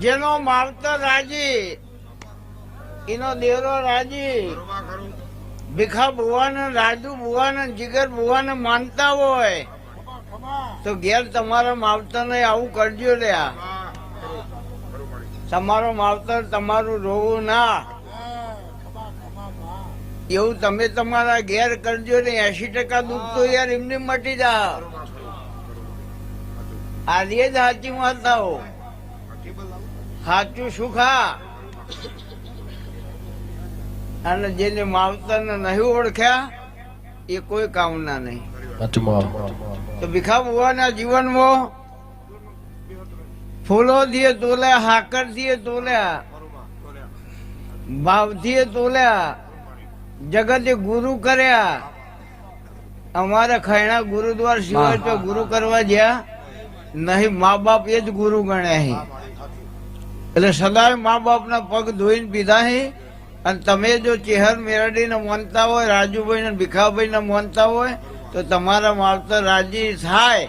જેનો માવતર રાજી એનો દેવરો રાજી ભીખા ભુવાને રાજુ ભુવાને જીગર ભુવાને માનતા હોય તો ઘેર તમારા માવતરને આવું કરજો લ્યા. તમારો માવતર તમારું રોવું ના એવું તમે તમારા ઘેર કરજો ને 80% દુઃખ તો યાર એમને મટી જા. આજે જ સાચી માતાઓ સાચું સુખા અને જેને માવતર ને નહીં ઓળખ્યા એ કોઈ કામના નહીં. તો ભીખા ભુવાના જીવનમાં ફૂલો થી તોલ્યા, હાકર થી તોલ્યા, ભાવ થી તોલ્યા, જગતે ગુરુ કર્યા. અમારા ખૈણા ગુરુદ્વાર સિવાય તો ગુરુ કરવા જ્યાં નહીં. મા બાપ એ જ ગુરુ ગણ્યા. એટલે સદાય મા બાપ ના પગ ધોઈને પીધા હે. અને તમે જો ચેહર મેરડી ને માનતા હોય, રાજુભાઈ ને ભીખાભાઈ ને માનતા હોય તો તમારા માવતર રાજી થાય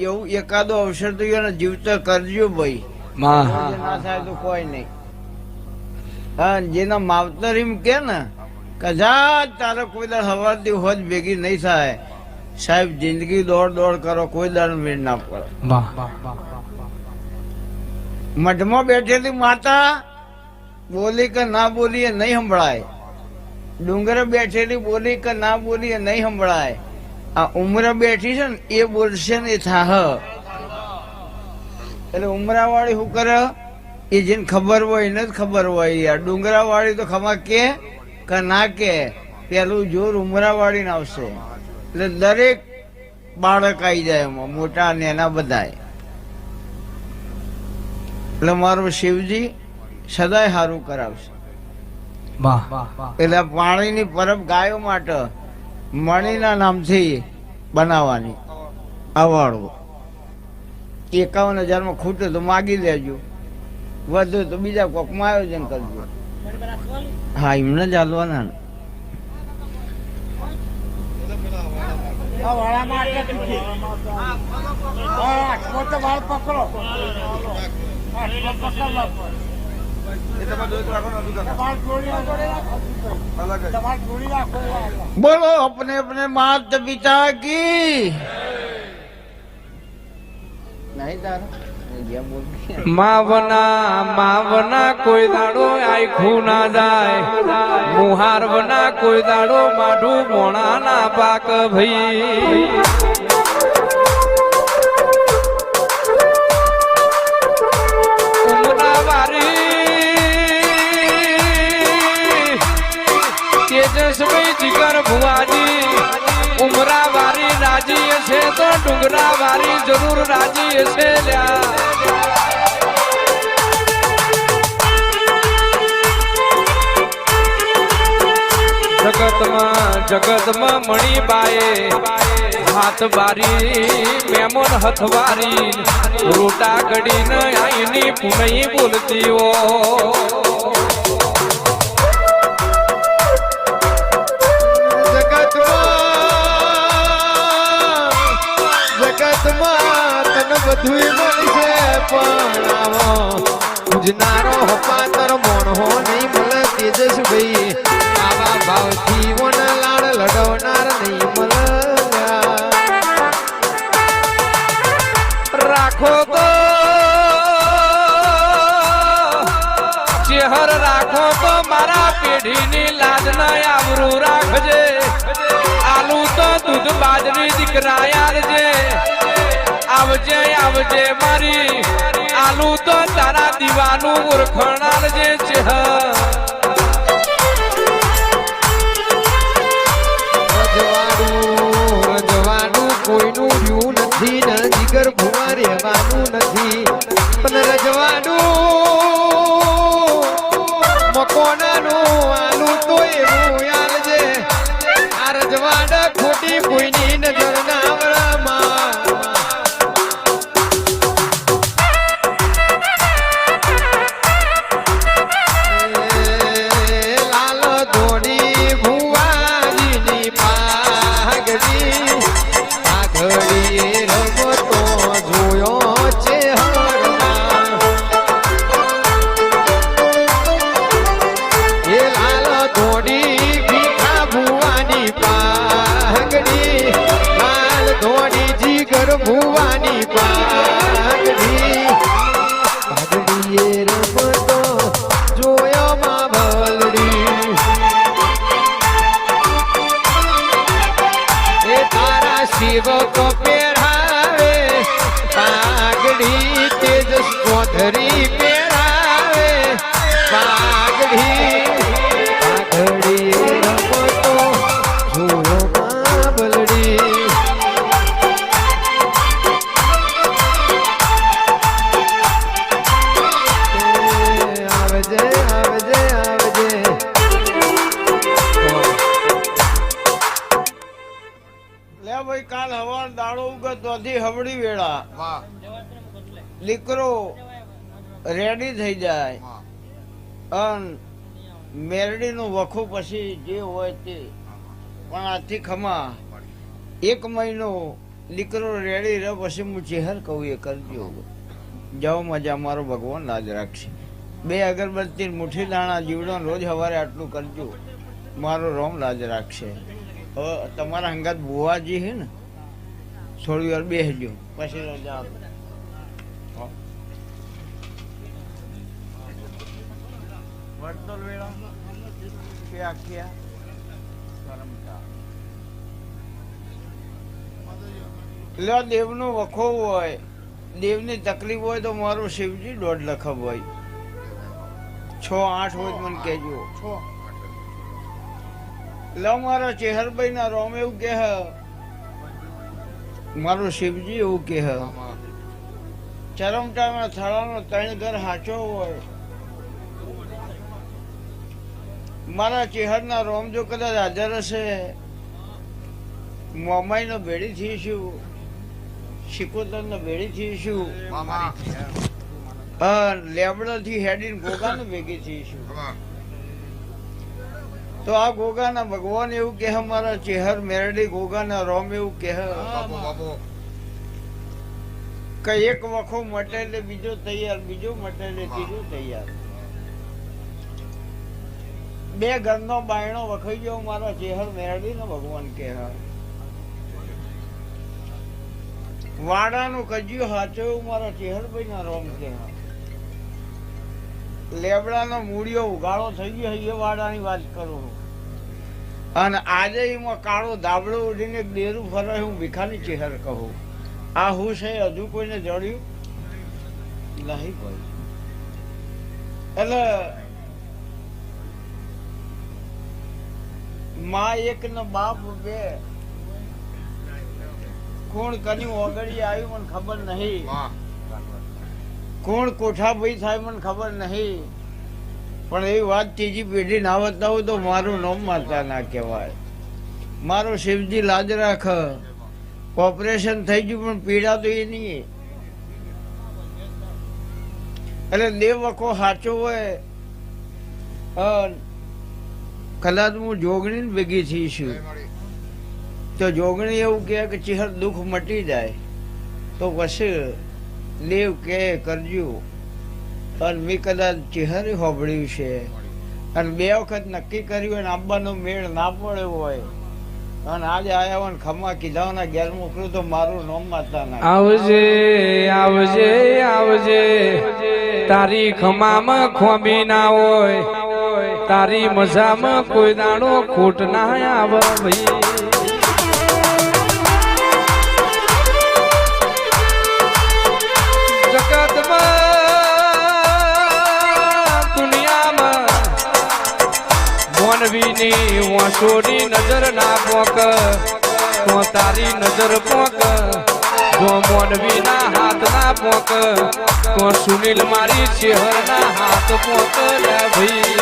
એવું એકાદો અવસર તો જીવતો કરજો ભાઈ. ના થાય તો કોઈ નહીં. હા, જેના માવતર એમ કે ને કદાચ તારે કોઈ દાડ હવારથી હોજ ભેગી નહીં થાય સાહેબ, જિંદગી દોડ દોડ કરો કોઈ દાડ મેળ ના પડે. મઠમાં બેઠેલી માતા બોલી કે ના બોલી એ નહીં સંભળાય. ડુંગરે બેઠેલી બોલી કે ના બોલી એ નહીં સંભળાય. આ ઉમરા બેઠી છે ને એ બોલશે ને એ થાહ. એટલે ઉમરા વાળી શું કરે એ જેને ખબર હોય એને જ ખબર હોય યાર. ડુંગરા વાળી તો ખમા કે ના કે પેલું જોર ઉમરા વાળી ને આવશે. એટલે દરેક બાળક આવી જાય એમાં, મોટા નેના બધા. એટલે મારું શિવજી સદાય સારું કરાવશે. એટલે પાણીની પરબ ગાયો માટે મણીના નામથી બનાવવાની અવાળો. 51,000 માં ખૂટે તો માગી લેજો, વધુ તો બીજા કોકમાં આયોજન કરજો. હા, એમને જ હાલવાના ને. બોલો अपने अपने माता पिता की नहीं માવના કોઈ દાડો આખું ના જાય, મુહારવના કોઈ દાડો માઢું મોણા ના પાક ભઈ. ઉમરા વારી તેજસ્વી જીગર ભુવાજી, ઉમરા વારી રાજી છે તો ડુંગરા વારી જરૂર રાજી છે લ્યા. જગતમાં મણીબાએ હાથ બારી, મેમોન હથવારી, રોટા ગડીને આઈની પુનઈ બોલતી હો. જગતમાં તને બધું મળશે પણ પૂજનારો હપાતર મોણો નહીં મળે તેજસભાઈ. આવા ભાવથી વન લાડ લડવનાર નહીં મળે. રાખો તો ચેહર રાખો તો મારા પેઢીની લાજ ના આવરું રાખજે. આલુ તો દૂધ બાજરી દીકરા યારજે. આવજે આવજે મારી આલુ તો તારા દીવાનું ઓળખણારજે. ચેહર રજવાડું કોઈનું રહ્યું નથી ને જીગર ભુવા રહેવાનું નથી. પણ રજવાડું મકોનાનું આલું તો એવું યાલજે. આ રજવાડ ખોટી કોઈની નજર ના આવડામાં. લાલ ધોની ભુવાજીની પા પાઘડી પહેરાવે પાઘડી રમતો જુઓ બાબલડી આવજે આવજે આવજે લે ભાઈ કાલ હવાર દાડો ઉગે તોથી હવડી વેળા દીકરો રેડી થઈ જાય અન મેરડી નું વખો પછી જે હોય તે પણ આથી ખમા 1 મહિનો દીકરો રેડી રહે પછી હું ચહેર કહું એ કરજો જાઓ મજા મારો ભગવાન લાજ રાખશે 2 અગરબત્તી મુઠ્ઠી દાણા જીવડો રોજ સવારે આટલું કરજો મારો રોમ લાજ રાખશે હવે તમારા હંગાત બુવાજી છે ને થોડી વાર બેસજો પછી રજા આપો. વર્તોલ વેળા કે આખ્યા કરમતા એટલે દેવનો વખો હોય દેવની તકલીફ હોય તો મારું શિવજી 1.5 લાખ હોય 6-8 હોય તો મને કહેજો એટલે મારા ચેહરભાઈ ના રોમ એવું કે મારું શિવજી એવું કે ચરમટામાં થાળાનો 3 ઘર હાચો હોય મારા ચેહરના રોમ જો કદાચ હાજર હશે મોમાઈ નો ભેડી થઈશું શિકોતર નો ભેડી થઈશું લેબડા થી હેડીને ગોગા ને ભેગી થઈશું તો આ ગોગાના ભગવાન એવું કે મારા ચેહર મેરડી ગોગાના રોમ એવું કે એક વખો મટે એટલે બીજો તૈયાર બીજો મટે એટલે ત્રીજો તૈયાર 2 ઘરનો બાયણો વખાઈ ગયો મારા ચેહર મેરડી નો ભગવાન કે વાડાનું કજિયું હાચો એવું મારા ચેહરભાઈ ના રોમ કે લેબડાનો મૂળિયો ઉગાડો થઈ ગયો એ વાડાની વાત કરું અને આજે એમાં કાળો ધાબળો ઉડીને ડેરું ફરે હું ભીખાની ચેહર કહું આ હું છે હજુ કોઈને જડ્યું નહીં ભાઈ એટલે માં 1 ને બાપ 2 કોણ કન્યું ઓગળી આવ્યું મને ખબર નહીં કોણ કોઠા ભાઈ થાય મને ખબર નહીં પણ એવી વાત ત્રીજી પેઢી ના બતાવું તો મારું નામ માતા ના કહેવાય મારો શિવજી લાજ રાખ ઓપરેશન થઈ ગયું પણ પીડા તો એ નહીં એટલે દેવ વખો સાચો હોય કદાચ હું જોગણી ભેગી થઈશું તો જોગણી એવું કહે કે ચહેર દુઃખ મટી જાય તો પછી દેવ કે કરજો અને મેં કદાચ ચહેરે હોબળ્યું છે અને 2 વખત નક્કી કર્યું હોય ને આંબાનો મેળ ના પડ્યો હોય અને આજે આયા હોય ખમા કીધા ઘેર મોકલું તો મારું નામ માતા ના આવજે આવજે આવજે તારી ખમામાં ખોમી ના હોય તારી મજામાં કોઈ દાડો ખોટ ના આવે ભાઈ મોનવીની વાંસોની નજર ના પોક તો તારી નજર પોક જો મોનવીના હાથ ના પોક તો સુનિલ મારી ચહેરના હાથ પોક લે ભાઈ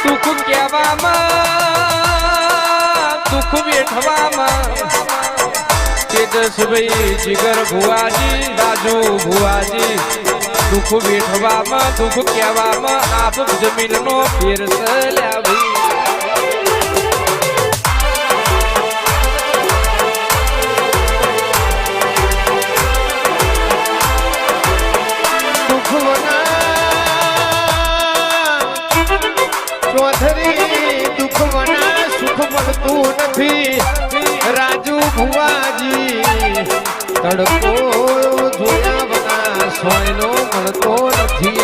દુઃખ કહેવામાં દુઃખ વેઠવામાં તેજસભાઈ જીગર ભુવાજી રાજુ ભુવાજી દુઃખ વેઠવામાં દુઃખ કહેવામાં આપ જમીનનો ફેર લ્યા ભાઈ દુઃખ મના સુખ મળતું નથી રાજુ ભુવાજી તડકો જોયા બના સોયનો મળતો નથી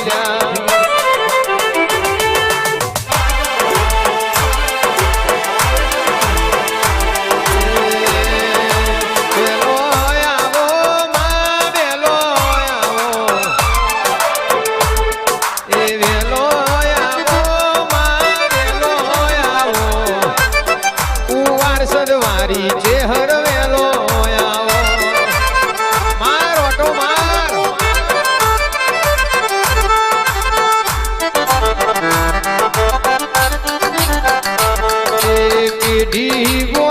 પેઢી